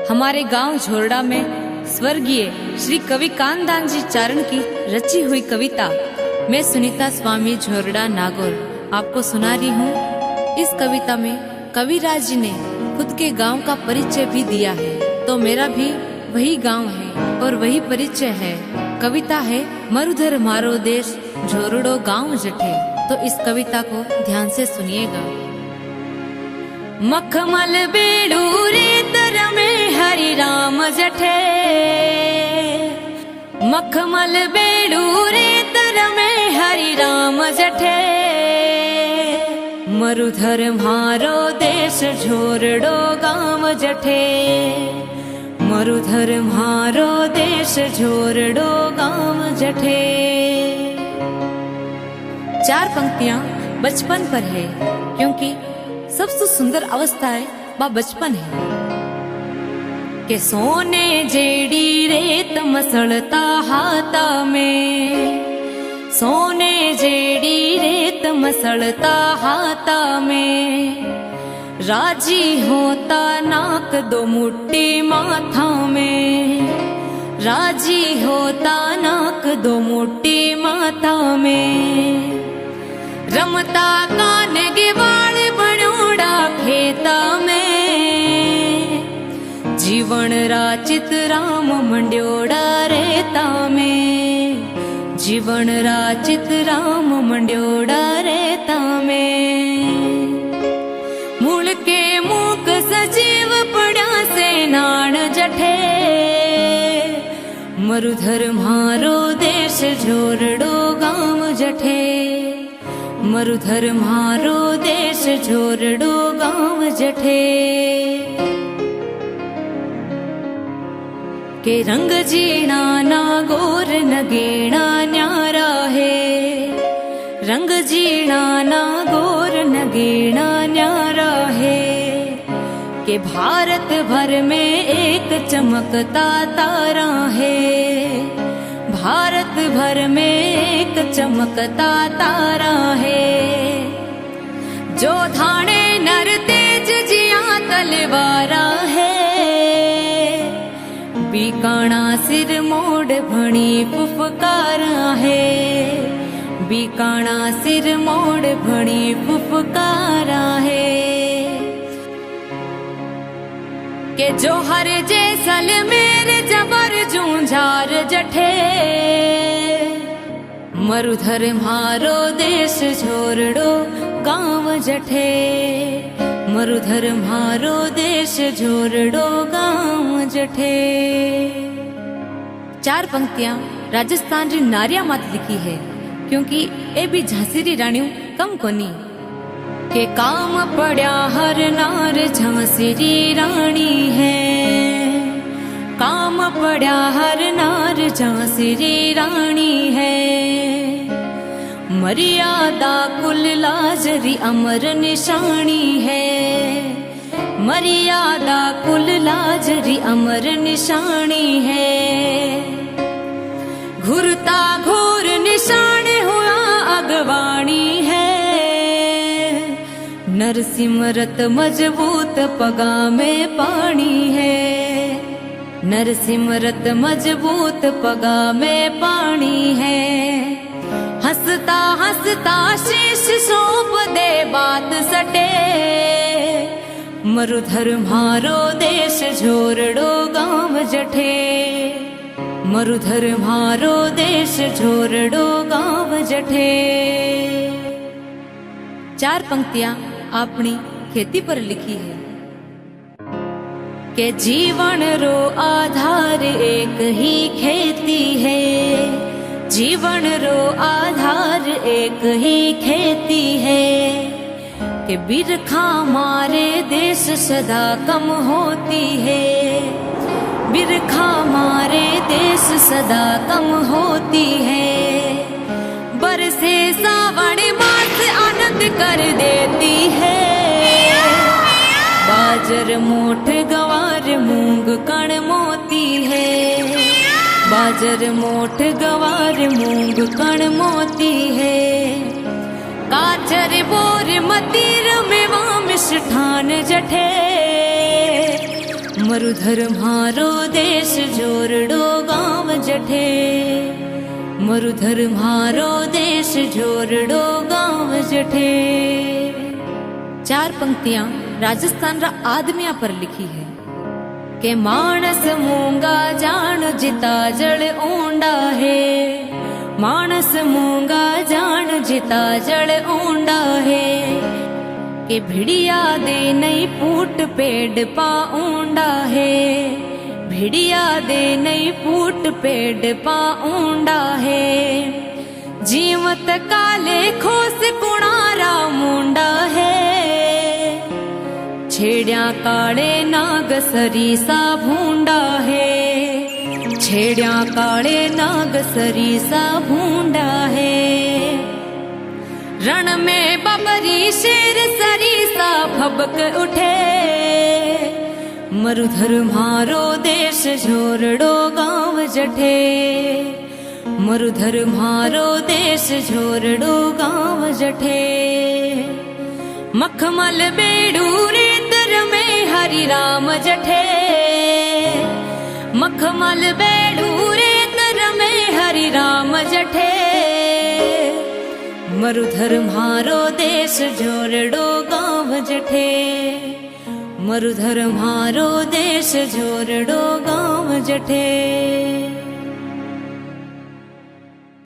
हमारे गांव झोरड़ा में स्वर्गीय श्री कवि कानदान जी चारण की रची हुई कविता मैं सुनीता स्वामी झोरड़ा नागौर आपको सुना रही हूँ। इस कविता में कविराज जी ने खुद के गांव का परिचय भी दिया है, तो मेरा भी वही गांव है और वही परिचय है। कविता है मरुधर मारो देश झोरड़ो गांव जठे। तो इस कविता को ध्यान से सुनिएगा। मखमल बेड़ू रेतर में हरि राम जठे, मखमल बेड़ू रेतर में हरि राम जठे। मरुधर मारो देश झोरड़ो गांव जठे, मरुधर मारो देश झोरड़ो गांव जठे। चार पंक्तियां बचपन पर है, क्योंकि सबसे सुंदर अवस्था है वह बचपन है। के सोने जेड़ी रेत मसलता हाथा में, सोने जेड़ी रेत मसलता हाथा में। राजी होता नाक दो मुट्ठी माथा में, राजी होता नाक दो मुट्ठी माथा में। रमता कान गिवाड़ बनोड़ा खेता में, जीवन राचित राम मंड्योड़ा रेता में, जीवन राचित राम मंड्योड़ा रेता में। मूल के मूक सजीव पड़ा से नाण जठे, मरुधर मारो देश झोरड़ो गांव जठे, मरुधर मारो देश झोरड़ो गांव जठे। के रंग जीना नागौर नगेना न्यारा है, रंग जीना नागौर नगेना न्यारा है। के भारत भर में एक चमकता तारा है, भारत भर में एक चमकता तारा है। जो थाने नर तेज जिया तलवारा है, बीकाणा सिर मोड़ भणी फुफकारा है, बीकाणा सिर मोड़ भणी फुफकारा है। के जोहर जैसल मेरे जबर जूझार जठे, मरुधर मारो देश झोरड़ो गांव जठे, मरुधर मारो देश झोरड़ो गांव जठे। चार पंक्तियां राजस्थान री नारिया मात लिखी है, क्योंकि ए भी झांसी री रानियों कम कोनी। के काम पड़ा हर नार झांसी री रानी है, काम पड़ा हर नार झांसी री रानी है। मर्यादा कुल लाजरी अमर निशानी है, मर्यादा कुल लाजरी अमर निशानी है। घुरता घोर निशान हुआ अगवाणी है, नरसिमरत मजबूत पगा में पानी है, नरसिमरत मजबूत पगा में पानी है। हंसता हंसता शीश सौंप दे बात सटे, मरुधर मारो देश झोरड़ो गांव जठे, मरुधर मारो देश झोरड़ो गांव जठे। चार पंक्तियां अपनी खेती पर लिखी है। के जीवन रो आधार एक ही खेती है, जीवन रो आधार एक ही खेती है। के बिरखा मारे देश सदा कम होती है, बिरखा मारे देश सदा कम होती है। बरसे सावन मास आनंद कर देती है, बाजर मोठ गवार मूंग कण मोती है, बाजर मोठ गवार मूंग कण मोती है। काचर बोर मतीर में वामिश ठान जठे, मरुधर म्हारो देश जोरड़ो गांव जठे, मरुधर म्हारो देश जोरड़ो गांव जठे। 4 पंक्तियां राजस्थान रा आदमिया पर लिखी है के मानस मूंगा जान जिता जल ऊंडा है, मानस मूंगा जान जिता जल ऊंडा है, के भिड़िया दे नई पूट पेड़ पा ऊंडा है, भिड़िया दे नई पूट पेड़ पा ऊंडा है, जीवत काले खोस कुणारा मुंडा है, छेड़िया काले नाग सरीसा भूंडा है, छेड़िया काले नाग सरीसा भूंडा है, रण में बबरी शेर सरीसा फबक उठे, मरुधर म्हारो देश झोरड़ो गांव जठे, मरुधर म्हारो देश झोरड़ो गांव जठे, मखमल बेड़ू रेतर में हरि राम जठे, मखमल बेड़ू रेतर में हरि राम जठे, मरुधर म्हारो देश झोरड़ो गांव जठे, मरुधर म्हारो देश झोरड़ो गांव जठे।